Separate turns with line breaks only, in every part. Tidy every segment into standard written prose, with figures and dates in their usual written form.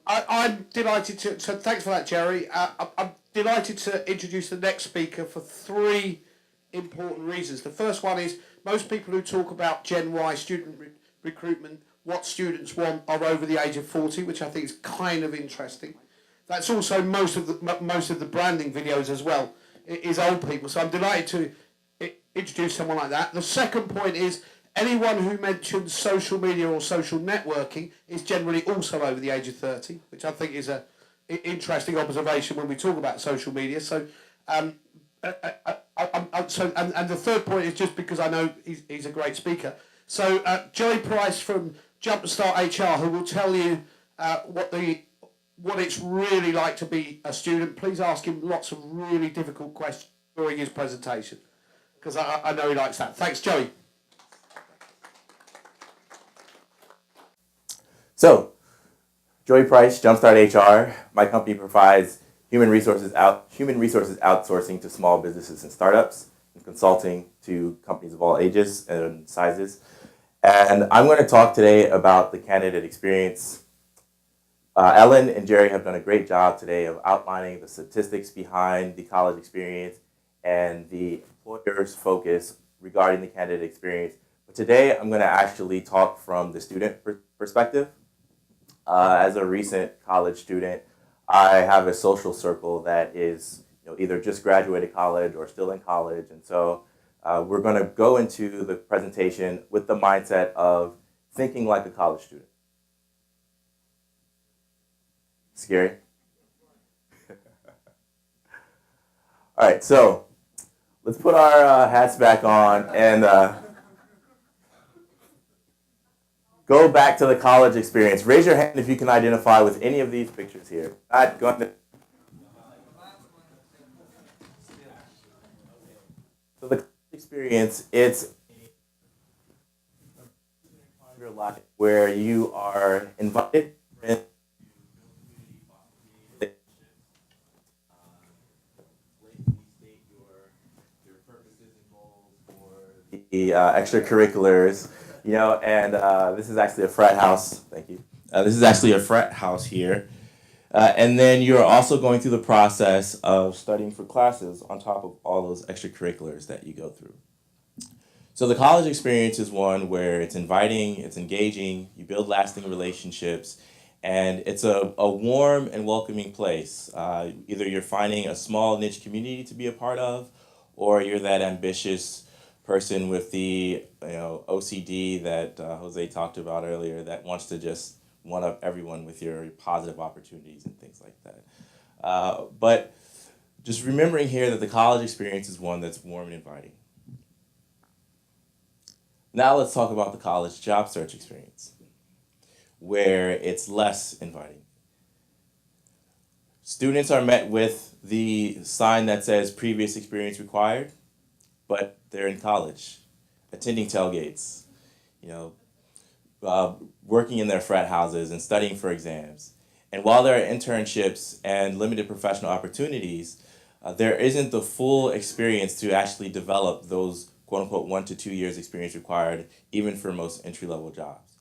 I'm delighted to. So thanks for that, Jerry. I'm delighted to introduce the next speaker for three important reasons. The first one is most people who talk about Gen Y student recruitment, what students want, are over the age of 40, which I think is kind of interesting. That's also most of the branding videos as well. It is old people, so I'm delighted to introduce someone like that. The second point is anyone who mentions social media or social networking is generally also over the age of 30, which I think is a interesting observation when we talk about social media. So, and the third point is just because I know he's a great speaker. So, Joey Price from Jumpstart HR, who will tell you what it's really like to be a student. Please ask him lots of really difficult questions during his presentation, because I know he likes that. Thanks, Joey.
So, Joey Price, Jumpstart HR. My company provides human resources outsourcing to small businesses and startups, and consulting to companies of all ages and sizes. And I'm going to talk today about the candidate experience. Ellen and Jerry have done a great job today of outlining the statistics behind the college experience and the employer's focus regarding the candidate experience. But today I'm going to actually talk from the student perspective. As a recent college student, I have a social circle that is either just graduated college or still in college. And so we're going to go into the presentation with the mindset of thinking like a college student. Scary? All right, so let's put our hats back on and go back to the college experience. Raise your hand if you can identify with any of these pictures here. Not going to... So the college experience, it's your life where you are invited the extracurriculars, and this is actually a frat house. Thank you. This is actually a frat house here. And then you're also going through the process of studying for classes on top of all those extracurriculars that you go through. So the college experience is one where it's inviting, it's engaging, you build lasting relationships, and it's a warm and welcoming place. Either you're finding a small niche community to be a part of, or you're that ambitious person with the OCD that Jose talked about earlier that wants to just one-up everyone with your positive opportunities and things like that. But just remembering here that the college experience is one that's warm and inviting. Now let's talk about the college job search experience, where it's less inviting. Students are met with the sign that says previous experience required, but they're in college, attending tailgates, working in their frat houses and studying for exams. And while there are internships and limited professional opportunities, there isn't the full experience to actually develop those quote-unquote 1 to 2 years experience required, even for most entry-level jobs.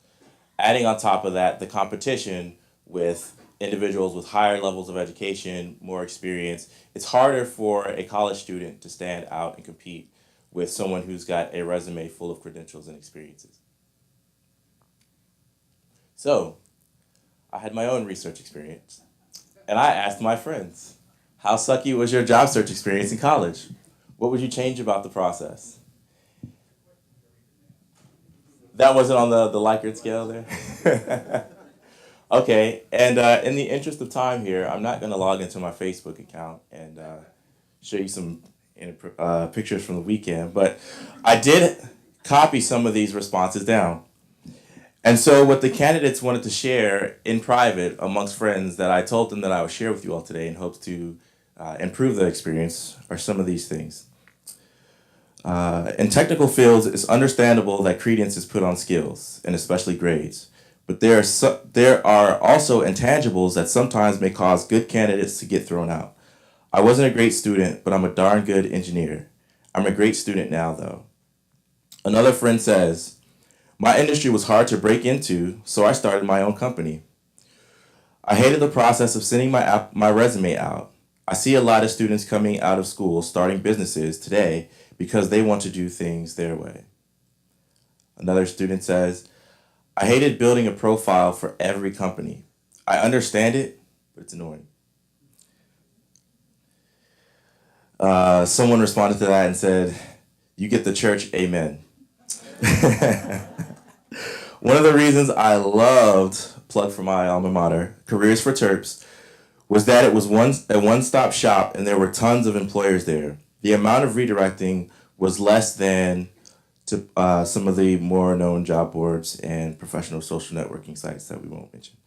Adding on top of that, the competition with individuals with higher levels of education, more experience, it's harder for a college student to stand out and compete with someone who's got a resume full of credentials and experiences. So, I had my own research experience, and I asked my friends, how sucky was your job search experience in college? What would you change about the process? That wasn't on the Likert scale there? Okay, and in the interest of time here, I'm not going to log into my Facebook account and show you some pictures from the weekend, but I did copy some of these responses down. And so what the candidates wanted to share in private amongst friends that I told them that I would share with you all today in hopes to improve the experience are some of these things. In technical fields, it's understandable that credence is put on skills, and especially grades. But there are also intangibles that sometimes may cause good candidates to get thrown out. I wasn't a great student, but I'm a darn good engineer. I'm a great student now, though. Another friend says, my industry was hard to break into, so I started my own company. I hated the process of sending my resume out. I see a lot of students coming out of school starting businesses today because they want to do things their way. Another student says, I hated building a profile for every company. I understand it, but it's annoying. Someone responded to that and said, you get the church, amen. One of the reasons I loved, plug for my alma mater, Careers for Terps, was that it was a one-stop shop and there were tons of employers there. The amount of redirecting was less than to some of the more known job boards and professional social networking sites that we won't mention.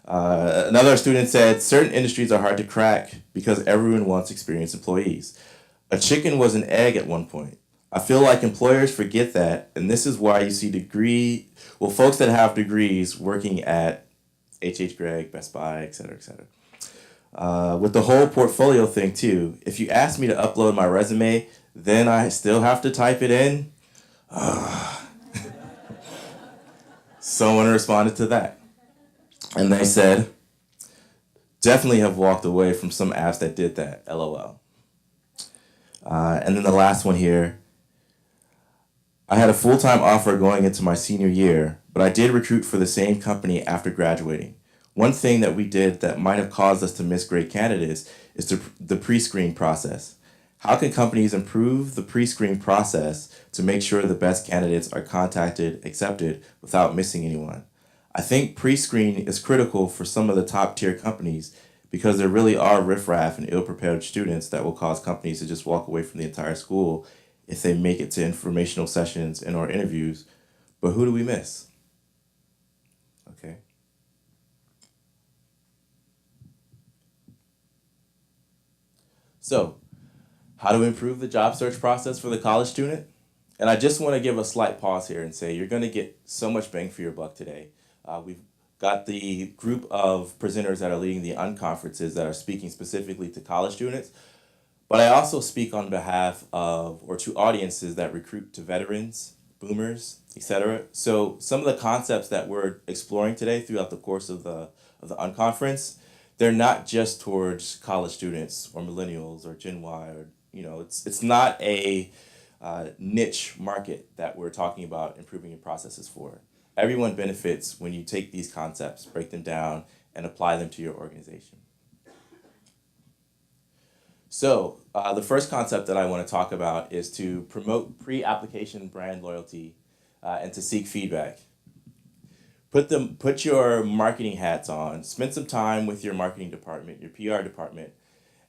Another student said, certain industries are hard to crack because everyone wants experienced employees. A chicken was an egg at one point. I feel like employers forget that, and this is why you see folks that have degrees working at H.H. Gregg, Best Buy, et cetera, et cetera. With the whole portfolio thing too, if you ask me to upload my resume, then I still have to type it in. Someone responded to that. And they said, definitely have walked away from some apps that did that, LOL. And then the last one here, I had a full-time offer going into my senior year, but I did recruit for the same company after graduating. One thing that we did that might have caused us to miss great candidates is the pre-screen process. How can companies improve the pre-screen process to make sure the best candidates are contacted, accepted, without missing anyone? I think pre-screen is critical for some of the top-tier companies because there really are riffraff and ill-prepared students that will cause companies to just walk away from the entire school if they make it to informational sessions and or interviews. But who do we miss? Okay. So, how to improve the job search process for the college student? And I just want to give a slight pause here and say you're going to get so much bang for your buck today. We've got the group of presenters that are leading the unconferences that are speaking specifically to college students. But I also speak on behalf of, or to audiences that recruit to veterans, boomers, etc. So some of the concepts that we're exploring today throughout the course of the unconference, they're not just towards college students or millennials or Gen Y or it's not a niche market that we're talking about improving your processes for. Everyone benefits when you take these concepts, break them down, and apply them to your organization. So the first concept that I want to talk about is to promote pre-application brand loyalty and to seek feedback. Put your marketing hats on, spend some time with your marketing department, your PR department,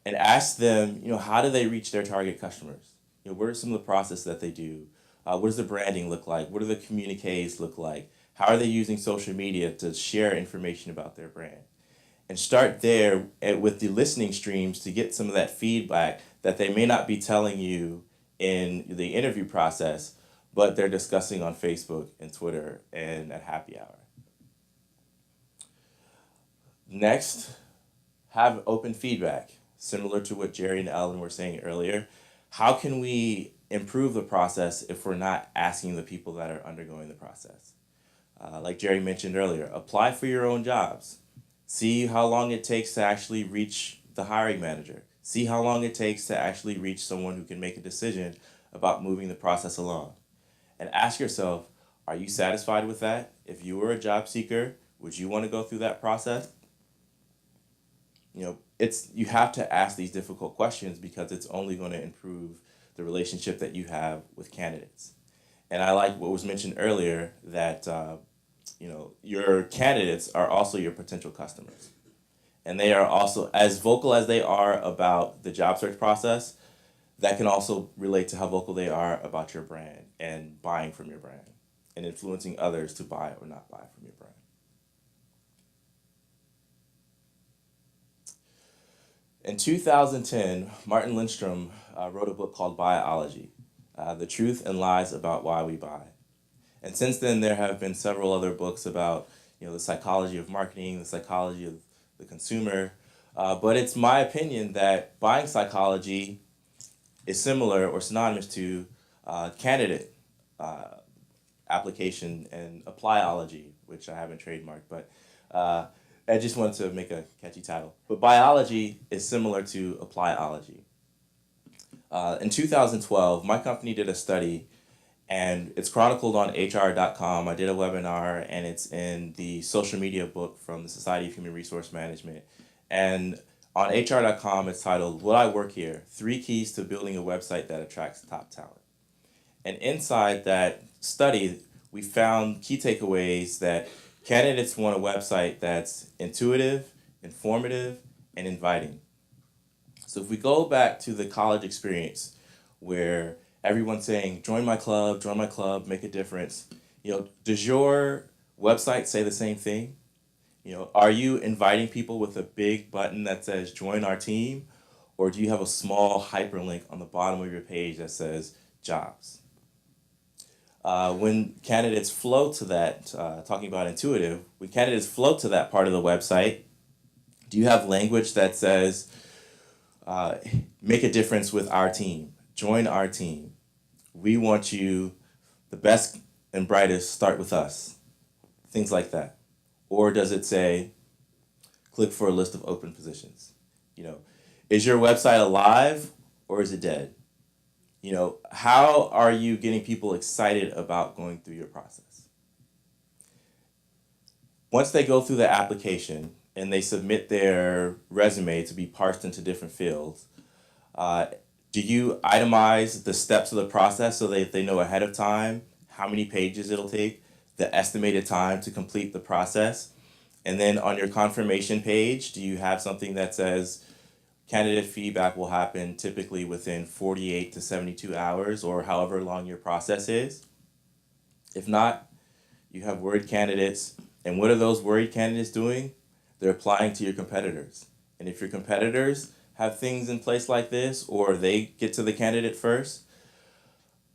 and ask them, how do they reach their target customers? What are some of the processes that they do? What does the branding look like? What do the communiques look like? How are they using social media to share information about their brand? And start there with the listening streams to get some of that feedback that they may not be telling you in the interview process, but they're discussing on Facebook and Twitter and at happy hour. Next, have open feedback, similar to what Jerry and Ellen were saying earlier. How can we improve the process if we're not asking the people that are undergoing the process? Like Jerry mentioned earlier, apply for your own jobs. See how long it takes to actually reach the hiring manager. See how long it takes to actually reach someone who can make a decision about moving the process along. And ask yourself, are you satisfied with that? If you were a job seeker, would you want to go through that process? You have to ask these difficult questions because it's only going to improve the relationship that you have with candidates. And I like what was mentioned earlier that your candidates are also your potential customers. And they are also, as vocal as they are about the job search process, that can also relate to how vocal they are about your brand and buying from your brand and influencing others to buy or not buy from your brand. In 2010, Martin Lindstrom wrote a book called Biology, The Truth and Lies About Why We Buy. And since then, there have been several other books about the psychology of marketing, the psychology of the consumer. But it's my opinion that buying psychology is similar or synonymous to candidate application and applyology, which I haven't trademarked. But I just wanted to make a catchy title. But biology is similar to applyology. In 2012, my company did a study, and it's chronicled on HR.com. I did a webinar, and it's in the social media book from the Society of Human Resource Management. And on HR.com, it's titled, Will I Work Here? 3 Keys to Building a Website That Attracts Top Talent. And inside that study, we found key takeaways that candidates want a website that's intuitive, informative, and inviting. So if we go back to the college experience where everyone's saying, join my club, make a difference, does your website say the same thing? Are you inviting people with a big button that says join our team? Or do you have a small hyperlink on the bottom of your page that says jobs? When candidates flow to that, talking about intuitive, when candidates flow to that part of the website, do you have language that says, make a difference with our team, join our team, we want you, the best and brightest, start with us, things like that? Or does it say, click for a list of open positions? Is your website alive or is it dead? How are you getting people excited about going through your process? Once they go through the application and they submit their resume to be parsed into different fields, do you itemize the steps of the process so that they know ahead of time how many pages it'll take, the estimated time to complete the process? And then on your confirmation page, do you have something that says, candidate feedback will happen typically within 48 to 72 hours or however long your process is? If not, you have worried candidates. And what are those worried candidates doing? They're applying to your competitors. And if your competitors have things in place like this, or they get to the candidate first,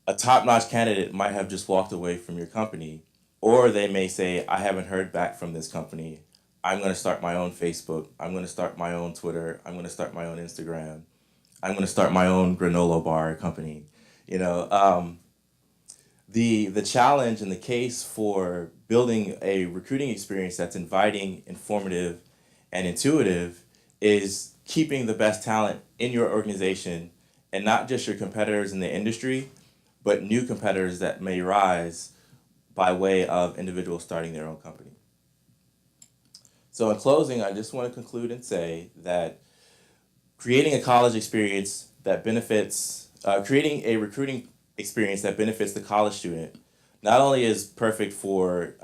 a top-notch candidate might have just walked away from your company, or they may say, I haven't heard back from this company. I'm going to start my own Facebook. I'm going to start my own Twitter. I'm going to start my own Instagram. I'm going to start my own granola bar company. The challenge and the case for building a recruiting experience that's inviting, informative, and intuitive is keeping the best talent in your organization, and not just your competitors in the industry, but new competitors that may rise by way of individuals starting their own company. So in closing, I just want to conclude and say that creating a college experience that benefits, creating a recruiting experience that benefits the college student not only is perfect for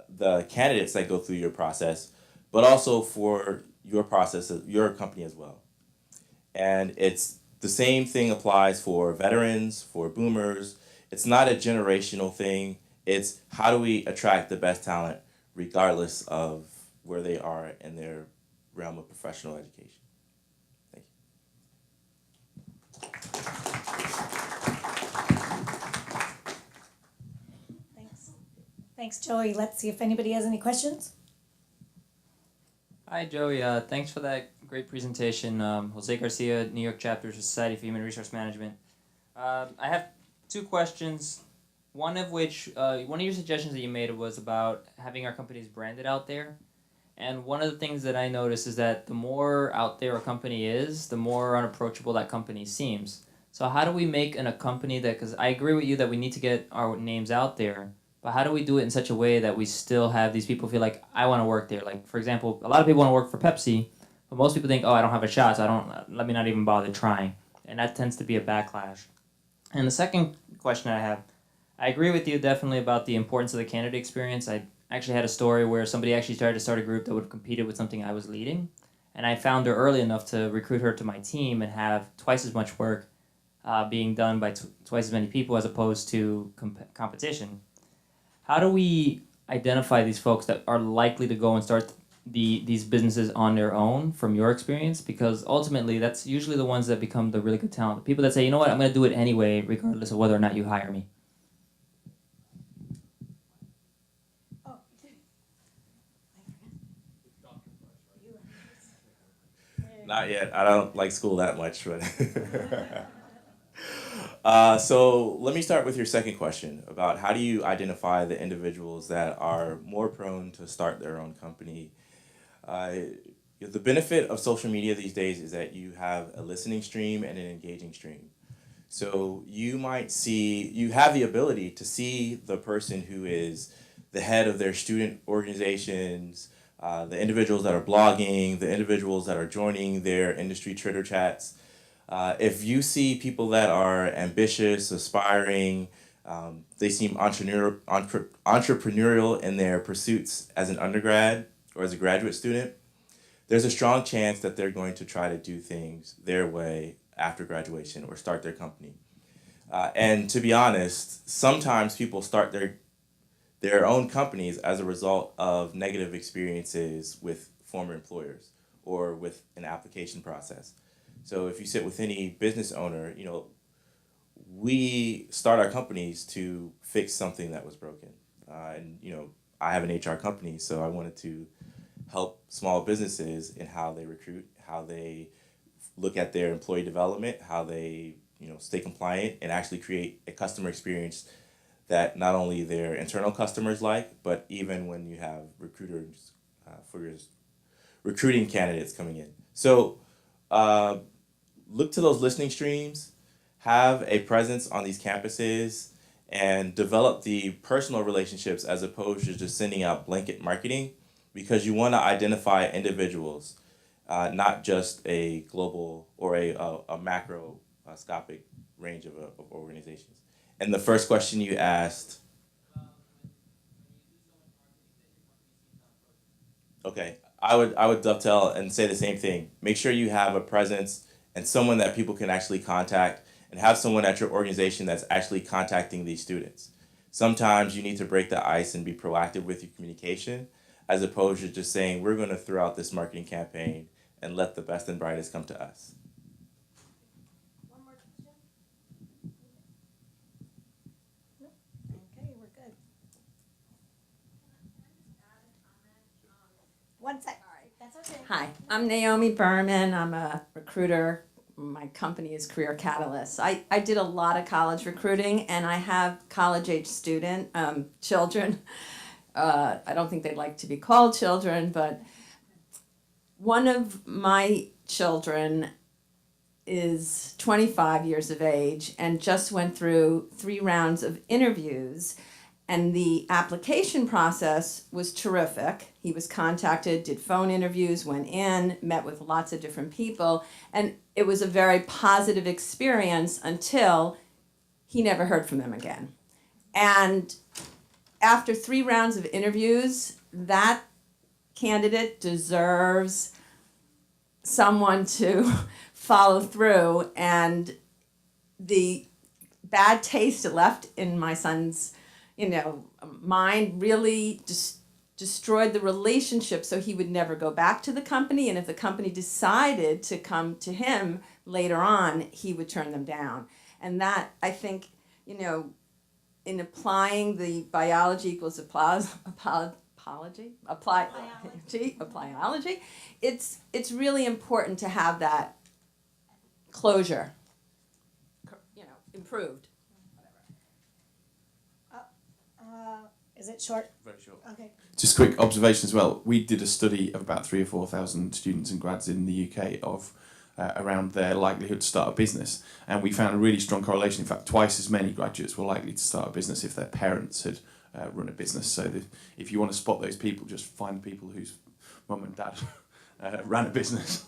the candidates that go through your process, but also for your process, your company as well. And it's the same thing applies for veterans, for boomers. It's not a generational thing. It's how do we attract the best talent regardless of where they are in their realm of professional education. Thank you.
Thanks. Thanks, Joey. Let's see if anybody has any questions.
Hi, Joey. Thanks for that great presentation. Jose Garcia, New York Chapter, Society for Human Resource Management. I have 2 questions. One of which, one of your suggestions that you made was about having our companies branded out there. And one of the things that I noticed is that the more out there a company is, the more unapproachable that company seems. So how do we make a company that, because I agree with you that we need to get our names out there, but how do we do it in such a way that we still have these people feel like, I want to work there? Like, for example, a lot of people want to work for Pepsi, but most people think, oh, I don't have a shot, so let me not even bother trying. And that tends to be a backlash. And the second question I have, I agree with you definitely about the importance of the candidate experience. I actually had a story where somebody actually tried to start a group that would have competed with something I was leading. And I found her early enough to recruit her to my team and have twice as much work being done by twice as many people as opposed to competition. How do we identify these folks that are likely to go and start these businesses on their own from your experience? Because ultimately, that's usually the ones that become the really good talent. The people that say, you know what, I'm going to do it anyway, regardless of whether or not you hire me.
Not yet. I don't like school that much, but so let me start with your second question about how do you identify the individuals that are more prone to start their own company Uh, the benefit of social media these days is that you have a listening stream and an engaging stream. So you have the ability to see the person who is the head of their student organizations, the individuals that are blogging, the individuals that are joining their industry Twitter chats. If you see people that are ambitious, aspiring, they seem entrepreneurial in their pursuits as an undergrad or as a graduate student, there's a strong chance that they're going to try to do things their way after graduation or start their company. And to be honest, sometimes people start their own companies as a result of negative experiences with former employers or with an application process. So if you sit with any business owner, we start our companies to fix something that was broken. I have an HR company, so I wanted to help small businesses in how they recruit, how they look at their employee development, how they stay compliant, and actually create a customer experience that not only their internal customers like, but even when you have recruiters for your recruiting candidates coming in. So look to those listening streams, have a presence on these campuses, and develop the personal relationships as opposed to just sending out blanket marketing, because you want to identify individuals, not just a global or a macroscopic range of organizations. And the first question you asked, okay, I would dovetail and say the same thing. Make sure you have a presence and someone that people can actually contact, and have someone at your organization that's actually contacting these students. Sometimes you need to break the ice and be proactive with your communication, as opposed to just saying, we're going to throw out this marketing campaign and let the best and brightest come to us.
One more question? No? Okay, we're good. One sec. All right, that's okay.
Hi, I'm Naomi Berman. I'm a recruiter. My company is Career Catalyst. I did a lot of college recruiting, and I have college-age student children. I don't think they'd like to be called children, but one of my children is 25 years of age and just went through 3 rounds of interviews. And the application process was terrific. He was contacted, did phone interviews, went in, met with lots of different people, and it was a very positive experience until he never heard from them again. And after 3 rounds of interviews, that candidate deserves someone to follow through, and the bad taste it left in my son's mind really destroyed the relationship, so he would never go back to the company, and if the company decided to come to him later on, he would turn them down. And that, I think, in applying the biology equals appliology, it's really important to have that closure, improved.
Is it short?
Very short.
Okay.
Just a quick observation as well. We did a study of about 3,000 or 4,000 students and grads in the UK of around their likelihood to start a business, and we found a really strong correlation. In fact, twice as many graduates were likely to start a business if their parents had run a business. So if you want to spot those people, just find people whose mum and dad ran a business.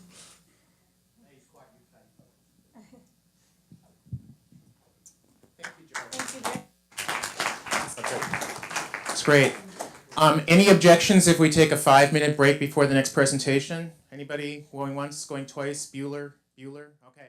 That's great. Any objections if we take a 5-minute break before the next presentation? Anybody going once, going twice? Bueller? Okay.